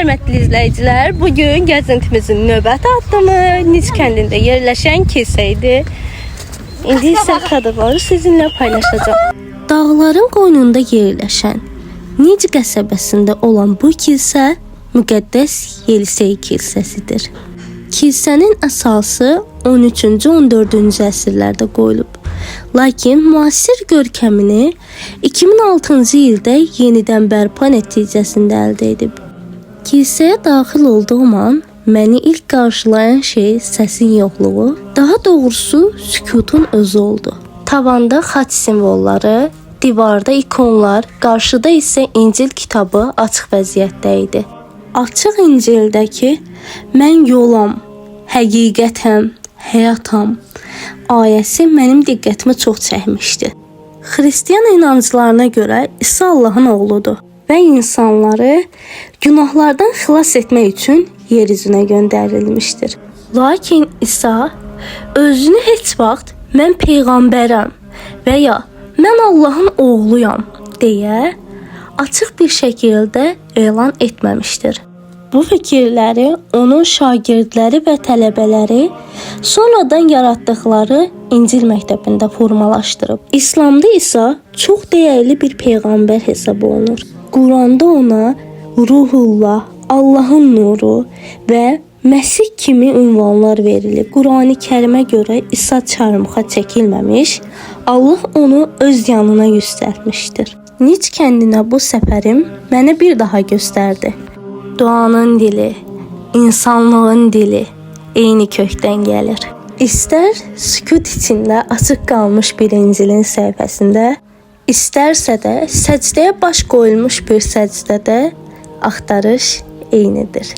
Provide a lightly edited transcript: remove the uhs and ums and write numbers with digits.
hörmətli izləyicilər, bugün gəzintimizin növbəti addımı Nic kəndində yerləşən kilsə idi. İndi isə kadrları sizinlə paylaşacağım. Dağların qoynunda yerləşən Nic qəsəbəsində olan bu kilsə müqəddəs Yelisey kilsəsidir. Kilsənin əsası 13-cü 14-cü əsrlərdə qoyulub. Lakin müasir görkəmini 2006-cı ildə yenidən bərpa nəticəsində əldə edib. Kilsəyə daxil olduğum an məni ilk qarşılayan şey səsin yoxluğu, daha doğrusu sükutun özü oldu. Tavanda xaç simvolları, divarda ikonlar, qarşıda isə İncil kitabı açıq vəziyyətdə idi. Açıq İncildəki "Mən yolam, həqiqətəm, həyatam" ayəsi mənim diqqətimi çox çəkmişdi. Xristian inanclarına görə İsa Allahın oğludur və insanları günahlardan xilas etmək üçün yer üzünə göndərilmişdir. Lakin İsa özünü heç vaxt "Mən peyğəmbərəm" və ya "Mən Allahın oğluyam" deyə açıq bir şəkildə elan etməmişdir. Bu fikirləri onun şagirdləri və tələbələri sonradan yaratdıkları İncil məktəbində formalaşdırıb. İslamda isə çox dəyərli bir peyğəmbər hesab olunur. Quranda ona Ruhullah, Allahın nuru və Məsih kimi ünvanlar verilib. Qurani-Kərimə görə İsa çarmıxa çəkilməmiş, Allah onu öz yanına göstərmişdir. Nic kəndinə bu səfərim mənə bir daha göstərdi. Duanın dili, insanlığın dili eyni kökdən gəlir. İstər sükut içində açıq qalmış bir İncilin səhifəsində, istərsə də səcdəyə baş qoyulmuş bir səcdədə axtarış eynidir.